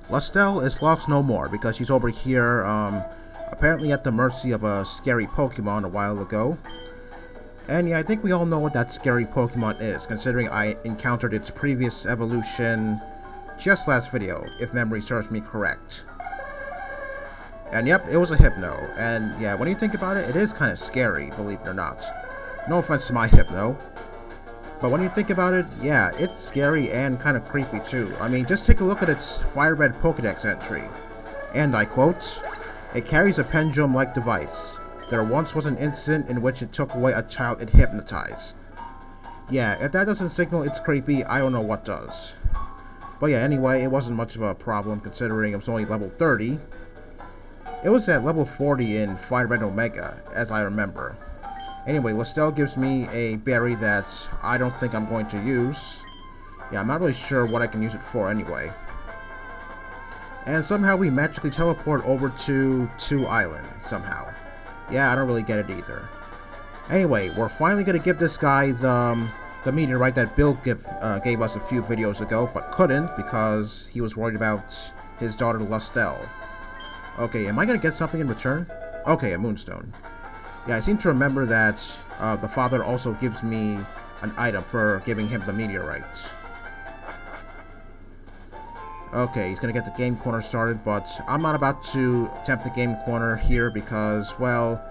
Lustelle is lost no more because she's over here, apparently at the mercy of a scary Pokemon a while ago. And yeah, I think we all know what that scary Pokemon is, considering I encountered its previous evolution just last video, if memory serves me correct. And yep, it was a Hypno. And yeah, when you think about it, it is kind of scary, believe it or not. No offense to my Hypno. But when you think about it, yeah, it's scary and kind of creepy too. I mean, just take a look at its FireRed Pokédex entry. And I quote, "It carries a pendulum-like device. There once was an incident in which it took away a child it hypnotized." Yeah, if that doesn't signal it's creepy, I don't know what does. But yeah, anyway, it wasn't much of a problem considering it was only level 30. It was at level 40 in FireRed Omega, as I remember. Anyway, Lustelle gives me a berry that I don't think I'm going to use. Yeah, I'm not really sure what I can use it for anyway. And somehow we magically teleport over to 2 Island, somehow. Yeah, I don't really get it either. Anyway, we're finally going to give this guy the meteorite that Bill gave us a few videos ago, but couldn't because he was worried about his daughter Lustelle. Okay, am I going to get something in return? Okay, a moonstone. Yeah, I seem to remember that the father also gives me an item for giving him the meteorite. Okay, he's going to get the game corner started, but I'm not about to attempt the game corner here because, well,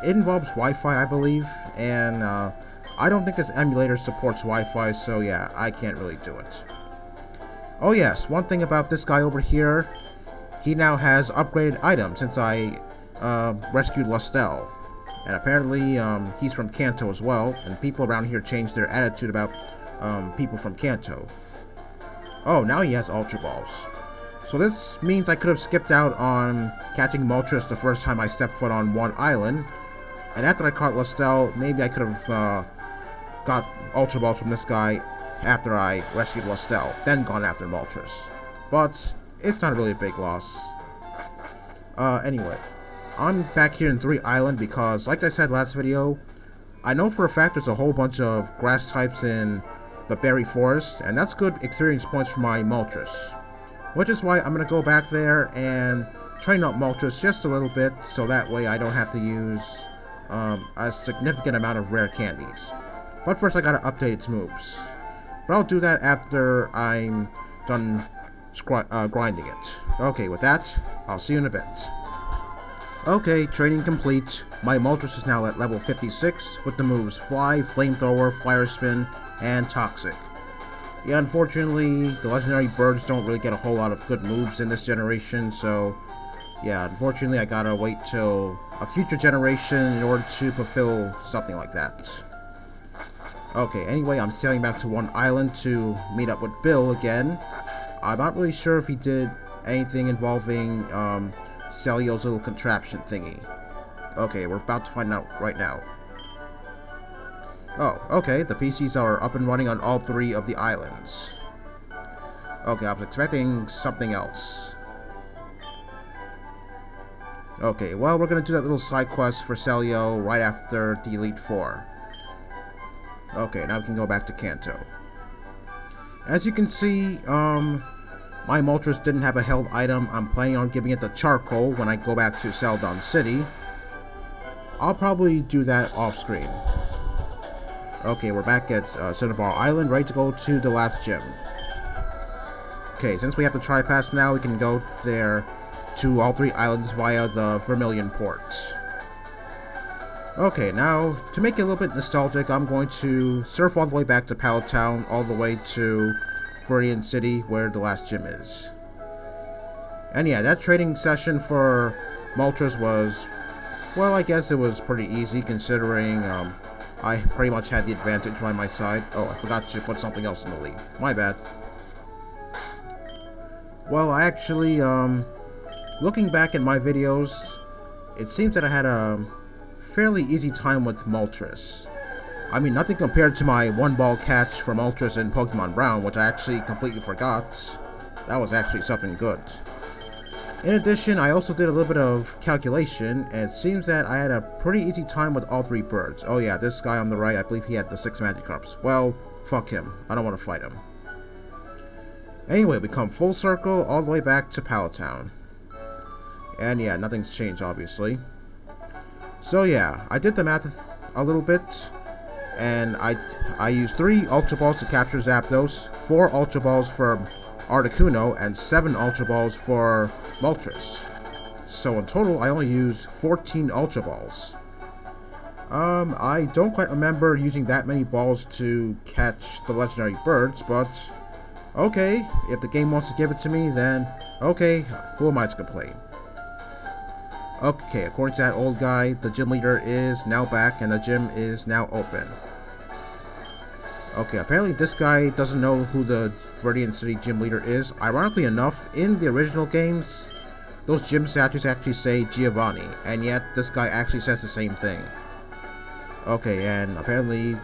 it involves Wi-Fi, I believe, and I don't think this emulator supports Wi-Fi, so yeah, I can't really do it. Oh yes, one thing about this guy over here, he now has upgraded items since I rescued Lustelle. And apparently, he's from Kanto as well, and people around here changed their attitude about people from Kanto. Oh, now he has Ultra Balls. So this means I could have skipped out on catching Moltres the first time I stepped foot on 1 island, and after I caught Lustelle, maybe I could have got Ultra Balls from this guy after I rescued Lustelle, then gone after Moltres. But it's not really a big loss. Anyway. I'm back here in 3 Island because, like I said last video, I know for a fact there's a whole bunch of grass types in the Berry Forest, and that's good experience points for my Moltres. Which is why I'm going to go back there and train up Moltres just a little bit, so that way I don't have to use a significant amount of Rare Candies. But first I gotta update its moves. But I'll do that after I'm done grinding it. Okay, with that, I'll see you in a bit. Okay, training complete. My Moltres is now at level 56 with the moves Fly, Flamethrower, Fire Spin, and Toxic. Yeah, unfortunately, the legendary birds don't really get a whole lot of good moves in this generation, so yeah, unfortunately I gotta wait till a future generation in order to fulfill something like that. Okay, anyway, I'm sailing back to 1 island to meet up with Bill again. I'm not really sure if he did anything involving Celio's little contraption thingy. Okay, we're about to find out right now. Oh, okay, the PCs are up and running on all 3 of the islands. Okay, I was expecting something else. Okay, well, we're gonna do that little side quest for Celio right after the Elite Four. Okay, now we can go back to Kanto. As you can see, my Moltres didn't have a held item. I'm planning on giving it the charcoal when I go back to Celadon City. I'll probably do that off screen. Okay, we're back at CINNABAR Island, ready to go to the last gym. Okay, since we have the Tri-Pass now, we can go there to all 3 islands via the Vermilion Port. Okay, now, to make it a little bit nostalgic, I'm going to surf all the way back to Pallet Town, all the way to Viridian City, where the last gym is. And yeah, that training session for Moltres was, well, I guess it was pretty easy, considering I pretty much had the advantage by my side. Oh, I forgot to put something else in the lead. My bad. Well, I actually, looking back at my videos, it seems that I had a fairly easy time with Moltres. I mean, nothing compared to my 1-ball catch for Moltres in Pokemon Brown, which I actually completely forgot. That was actually something good. In addition, I also did a little bit of calculation, and it seems that I had a pretty easy time with all 3 birds. Oh yeah, this guy on the right, I believe he had the 6 Magikarps. Well, fuck him. I don't want to fight him. Anyway, we come full circle all the way back to Pallet Town. And yeah, nothing's changed, obviously. So yeah, I did the math a little bit, and I used 3 Ultra Balls to capture Zapdos, 4 Ultra Balls for Articuno, and 7 Ultra Balls for Moltres. So in total, I only used 14 Ultra Balls. I don't quite remember using that many balls to catch the legendary birds, but okay, if the game wants to give it to me, then okay, who am I to complain? Okay, according to that old guy, the gym leader is now back and the gym is now open. Okay, apparently this guy doesn't know who the Viridian City Gym leader is. Ironically enough, in the original games, those gym statues actually say Giovanni, and yet this guy actually says the same thing. Okay, and apparently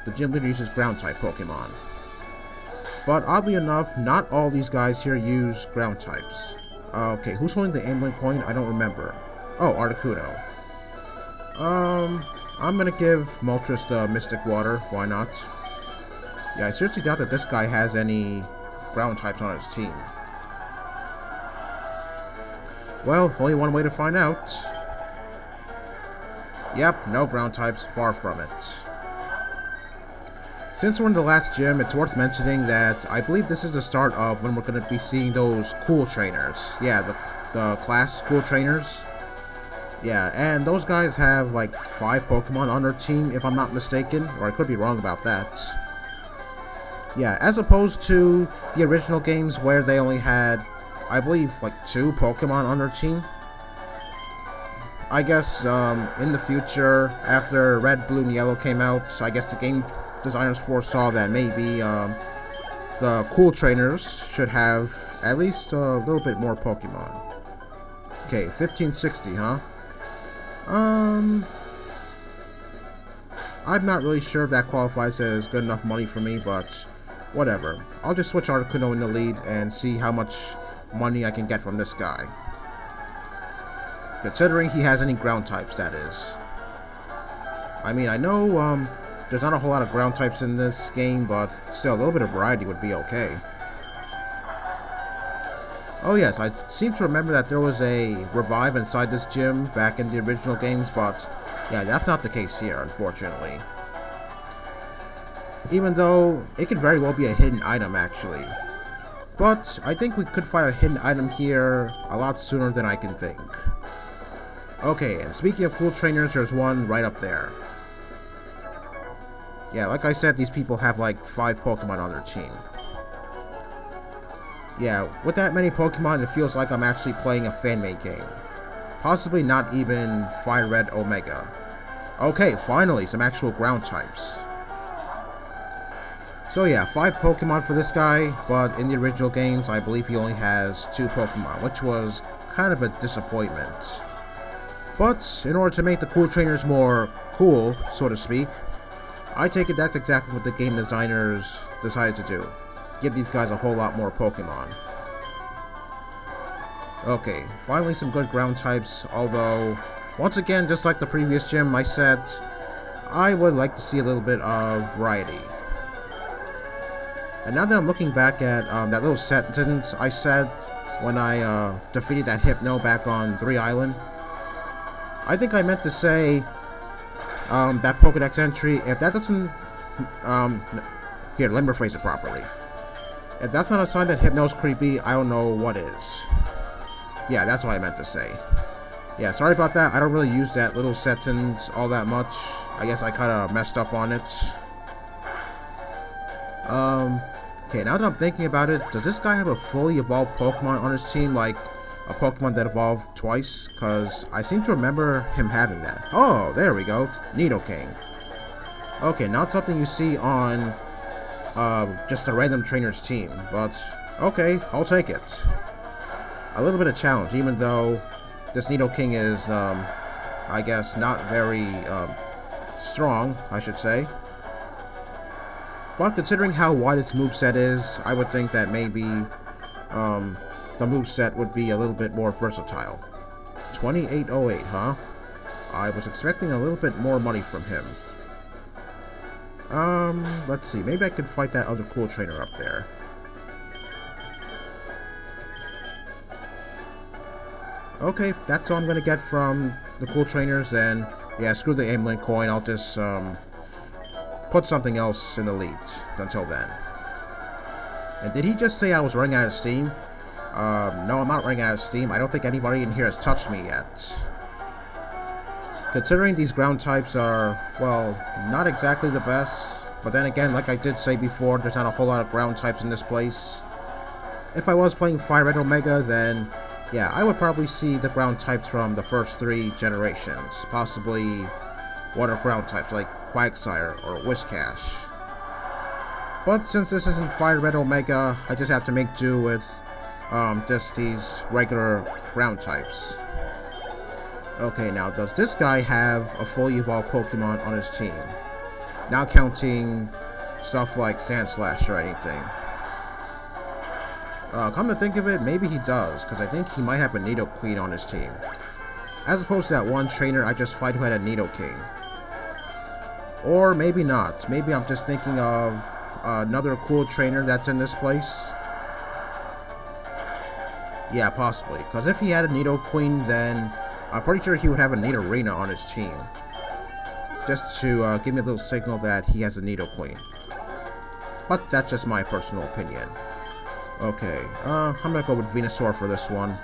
the gym leader uses ground-type Pokemon. But oddly enough, not all these guys here use ground types. Okay, who's holding the Ambling coin? I don't remember. Oh, Articuno. I'm gonna give Moltres the Mystic Water. Why not? Yeah, I seriously doubt that this guy has any ground types on his team. Well, only one way to find out. Yep, no ground types, far from it. Since we're in the last gym, it's worth mentioning that I believe this is the start of when we're going to be seeing those cool trainers. Yeah, the class cool trainers. Yeah, and those guys have like 5 Pokemon on their team, if I'm not mistaken, or I could be wrong about that. Yeah, as opposed to the original games where they only had, I believe, like 2 Pokemon on their team. I guess in the future, after Red, Blue, and Yellow came out, so I guess the game designers foresaw that maybe the cool trainers should have at least a little bit more Pokemon. Okay, 1560, huh? I'm not really sure if that qualifies as good enough money for me, but whatever. I'll just switch Articuno in the lead and see how much money I can get from this guy. Considering he has any ground types, that is. I mean, I know there's not a whole lot of ground types in this game, but still, a little bit of variety would be okay. Oh yes, I seem to remember that there was a revive inside this gym back in the original games, but yeah, that's not the case here, unfortunately. Even though it could very well be a hidden item, actually. But I think we could find a hidden item here a lot sooner than I can think. Okay, and speaking of cool trainers, there's one right up there. Yeah, like I said, these people have like 5 Pokemon on their team. Yeah, with that many Pokemon, it feels like I'm actually playing a fan-made game. Possibly not even FireRed Omega. Okay, finally, some actual ground types. So yeah, 5 Pokemon for this guy, but in the original games, I believe he only has 2 Pokemon, which was kind of a disappointment. But in order to make the cool trainers more cool, so to speak, I take it that's exactly what the game designers decided to do. Give these guys a whole lot more Pokemon. Okay, finally some good ground types, although, once again, just like the previous gym I said, I would like to see a little bit of variety. And now that I'm looking back at that little sentence I said when I defeated that Hypno back on 3 Island, I think I meant to say that Pokedex entry, if that doesn't, here, let me rephrase it properly. If that's not a sign that Hypno's creepy, I don't know what is. Yeah, that's what I meant to say. Yeah, sorry about that. I don't really use that little sentence all that much. I guess I kind of messed up on it. Okay, now that I'm thinking about it, does this guy have a fully evolved Pokemon on his team, like a Pokemon that evolved twice? Because I seem to remember him having that. Oh, there we go. It's Nidoking. Okay, not something you see on just a random trainer's team, but okay, I'll take it. A little bit of challenge, even though this Nidoking is, I guess, not very strong, I should say. But considering how wide its moveset is, I would think that maybe the moveset would be a little bit more versatile. 2808, huh? I was expecting a little bit more money from him. Let's see, maybe I could fight that other cool trainer up there. Okay, that's all I'm gonna get from the cool trainers, then yeah, screw the amulet coin, I'll just put something else in the lead until then. And did he just say I was running out of steam? No, I'm not running out of steam. I don't think anybody in here has touched me yet. Considering these ground types are, well, not exactly the best, but then again, like I did say before, there's not a whole lot of ground types in this place. If I was playing FireRed Omega, then yeah, I would probably see the ground types from the first 3 generations, possibly water ground types like Quagsire or Whiscash. But since this isn't FireRed Omega, I just have to make do with just these regular ground types. Okay, now does this guy have a fully evolved Pokemon on his team? Not counting stuff like Sandslash or anything. Come to think of it, maybe he does, because I think he might have a Nidoqueen on his team. As opposed to that one trainer I just fight who had a Nidoking. Or maybe not. Maybe I'm just thinking of another cool trainer that's in this place. Yeah, possibly. Because if he had a Nidoqueen, then I'm pretty sure he would have a Nidorina on his team. Just to give me a little signal that he has a Nidoqueen. But that's just my personal opinion. Okay, I'm gonna go with Venusaur for this one.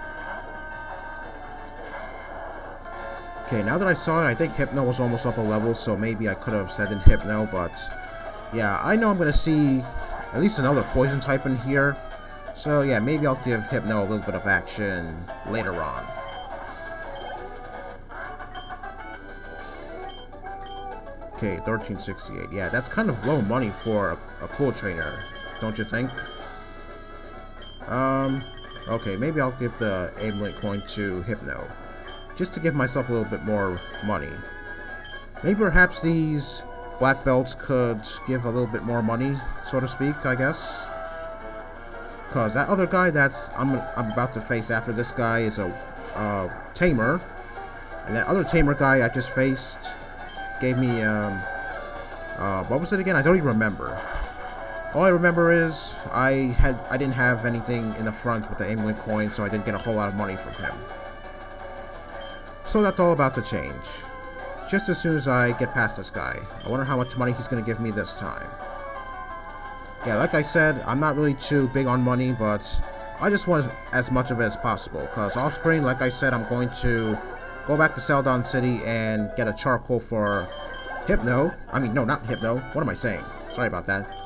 Okay, now that I saw it, I think Hypno was almost up a level, so maybe I could have said in Hypno, but yeah, I know I'm gonna see at least another poison type in here. So yeah, maybe I'll give Hypno a little bit of action later on. Okay, 1368. Yeah, that's kind of low money for a cool trainer, don't you think? Okay, maybe I'll give the amulet coin to Hypno, just to give myself a little bit more money. Maybe perhaps these black belts could give a little bit more money, so to speak, I guess. Cause that other guy that's I'm about to face after this guy is a tamer, and that other tamer guy I just faced gave me what was it again? I don't even remember. All I remember is I didn't have anything in the front with the amulet coin, so I didn't get a whole lot of money from him. So that's all about to change. Just as soon as I get past this guy. I wonder how much money he's going to give me this time. Yeah, like I said, I'm not really too big on money, but I just want as much of it as possible. Because off screen, like I said, I'm going to go back to Celadon City and get a charcoal for Hypno. I mean, no, not Hypno. What am I saying? Sorry about that.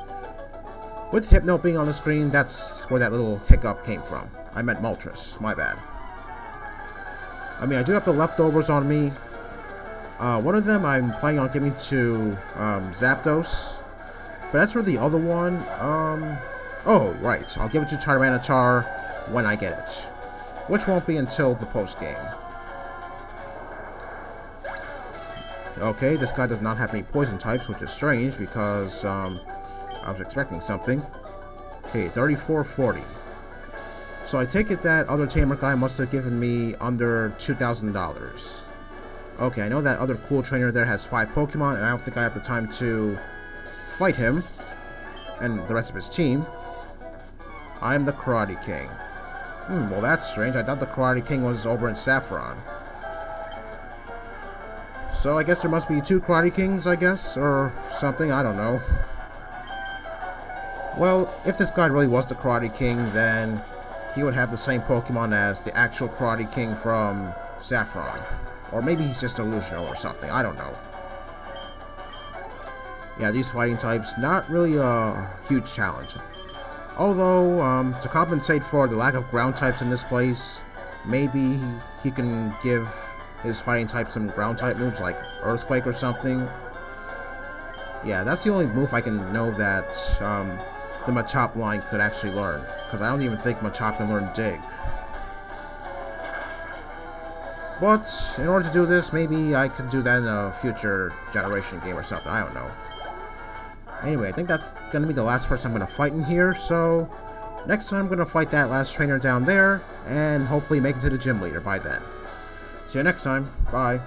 With Hypno being on the screen, that's where that little hiccup came from. I meant Moltres. My bad. I mean, I do have the leftovers on me. One of them I'm planning on giving to Zapdos. But as for the other one, oh, right. I'll give it to Tyranitar when I get it. Which won't be until the post-game. Okay, this guy does not have any poison types, which is strange because I was expecting something. Okay, 3440. So I take it that other tamer guy must have given me under $2,000. Okay, I know that other cool trainer there has 5 Pokemon, and I don't think I have the time to fight him and the rest of his team. I'm the Karate King. Well that's strange. I thought the Karate King was over in Saffron. So I guess there must be 2 Karate Kings, I guess, or something, I don't know. Well, if this guy really was the Karate King, then he would have the same Pokemon as the actual Karate King from Saffron. Or maybe he's just delusional or something, I don't know. Yeah, these fighting types, not really a huge challenge. Although, to compensate for the lack of ground types in this place, maybe he can give his fighting type some ground type moves like Earthquake or something. Yeah, that's the only move I can know that the Machop line could actually learn, because I don't even think Machop can learn Dig. But in order to do this, maybe I could do that in a future generation game or something, I don't know. Anyway, I think that's going to be the last person I'm going to fight in here, so next time I'm going to fight that last trainer down there, and hopefully make it to the gym leader by then. See you next time. Bye.